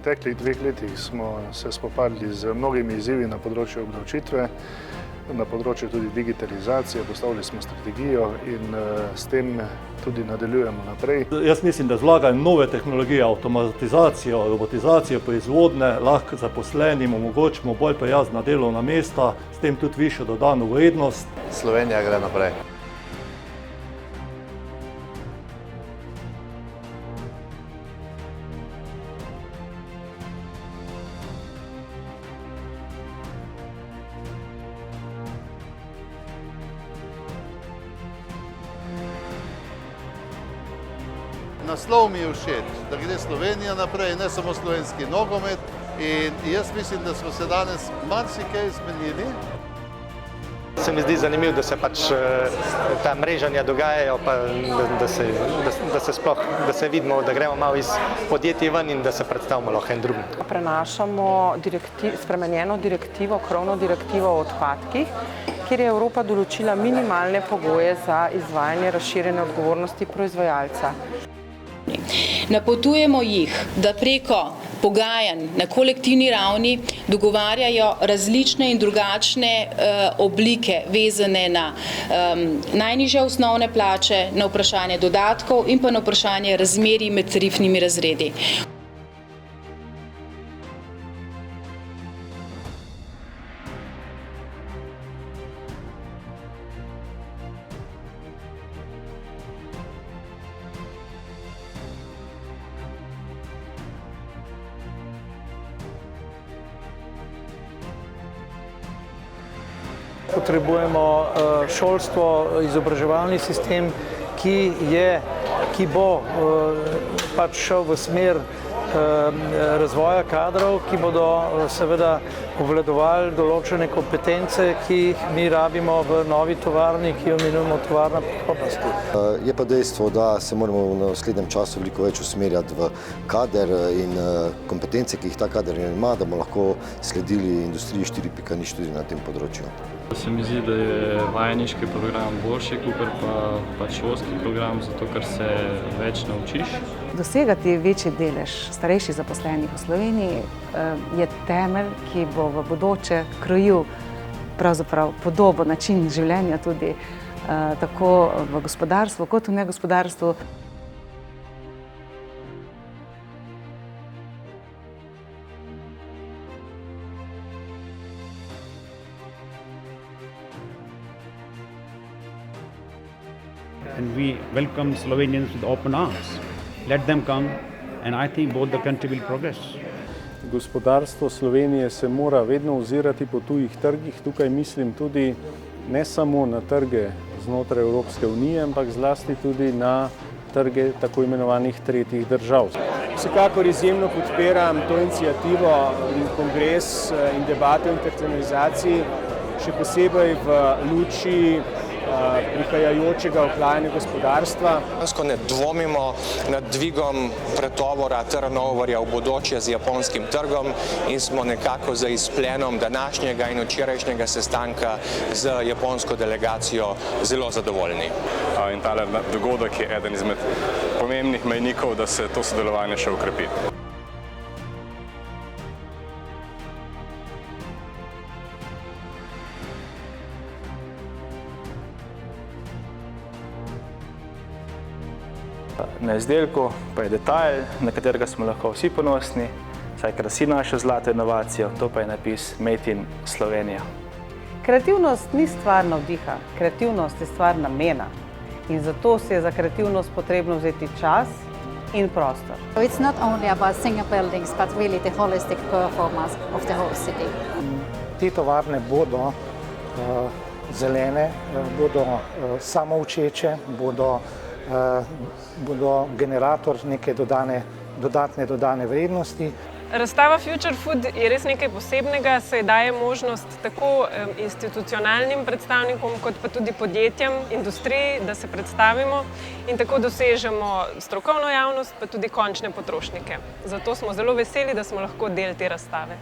preteklih 2 letih smo se spopadli z mnogimi izzivi na področju obdavčitve, na področju tudi digitalizacije, postavili smo strategijo in s tem tudi nadaljujemo naprej. Jaz mislim, da z vlaganjem nove tehnologije, avtomatizacijo, robotizacijo proizvodnje lahko zaposlenim omogočimo bolj prijazna delovna mesta, s tem tudi višjo dodano vrednost. Slovenija gre naprej. Naslov mi je všeč, da gre Slovenija naprej, ne samo slovenski nogomet, in jaz mislim, da smo se danes marsikaj zmenili. Se mi zdi zanimivo, da se pač ta mreženja dogajajo, pa da se vidimo, da gremo malo iz podjetij ven in da se predstavimo lahko en drugim. Prenašamo spremenjeno direktivo, krovno direktivo o odpadkih, kjer je Evropa določila minimalne pogoje za izvajanje razširjene odgovornosti proizvajalca. Napotujemo jih, da preko pogajanj na kolektivni ravni dogovarjajo različne in drugačne oblike vezane na najnižje osnovne plače, na vprašanje dodatkov in pa na vprašanje razmerij med tarifnimi razredi. Potrebujemo šolstvo, izobraževalni sistem, ki bo pač šel v smer razvoja kadrov, ki bodo seveda obvladovali določene kompetence, ki jih mi rabimo v novi tovarni, ki jo imenujemo tovarna prihodnosti. Je pa dejstvo, da se moramo v naslednjem času veliko več usmerjati v kader in kompetence, ki jih ta kader ima, da bomo lahko sledili industriji 4.0 tudi na tem področju. Se mi zdi, da je vajeniški program boljši, kot pa šolski program, zato ker se več naučiš. Dosegati večji delež starejših zaposlenih v Sloveniji je temelj, ki bo v bodoče krojil pravzaprav podobo, način življenja tudi tako v gospodarstvu kot v negospodarstvu. And we welcome Slovenians with open arms. Let them come, and I think both the country will progress. Gospodarstvo Slovenije se mora vedno ozirati po tujih trgih. Tukaj mislim tudi ne samo na trge znotraj Evropske unije, ampak zlasti tudi na trge tako imenovanih tretjih držav. Vsekakor izjemno podpiram to iniciativo in kongres in debato o internacionalizaciji, še posebej v luči prihajajočega ohlajanja gospodarstva. Ne dvomimo nad dvigom pretovora turnoverja v bodoče z japonskim trgom in smo nekako z izplenom današnjega in včerajšnjega sestanka z japonsko delegacijo zelo zadovoljni. In tale dogodek je eden izmed pomembnih mejnikov, da se to sodelovanje še okrepi. Na izdelku pa je detajl, na katerega smo lahko vsi ponosni, saj krasi našo zlato inovacijo, to pa je napis Made in Slovenija. Kreativnost ni stvar navdiha, kreativnost je stvar namena in zato se je za kreativnost potrebno vzeti čas in prostor. It's not only about single buildings, but really the holistic performance of the whole city. Te tovarne bodo zelene, bodo samoučeče, bodo generator neke dodatne dodane vrednosti. Razstava Future Food je res nekaj posebnega, saj daje možnost tako institucionalnim predstavnikom, kot pa tudi podjetjem, industriji, da se predstavimo in tako dosežemo strokovno javnost, pa tudi končne potrošnike. Zato smo zelo veseli, da smo lahko del te razstave.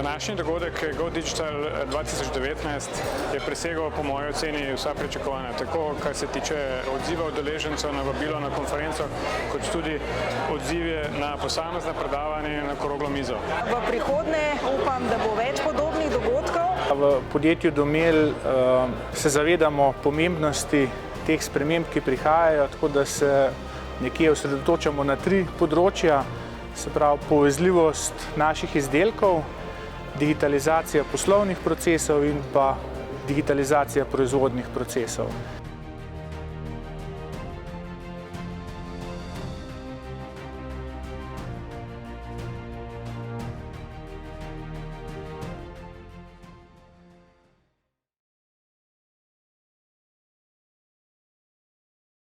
Današnji dogodek Go Digital 2019 je presegel po moji oceni vsa pričakovanja, tako kar se tiče odziva udeležencev na vabilo na konferenco, kot tudi odzive na posamezna predavanja in na okroglo mizo. V prihodnje upam, da bo več podobnih dogodkov. V podjetju Domel se zavedamo pomembnosti teh sprememb, ki prihajajo, tako da se nekje osredotočamo na 3 področja, se pravi povezljivost naših izdelkov, digitalizacija poslovnih procesov in pa digitalizacija proizvodnih procesov.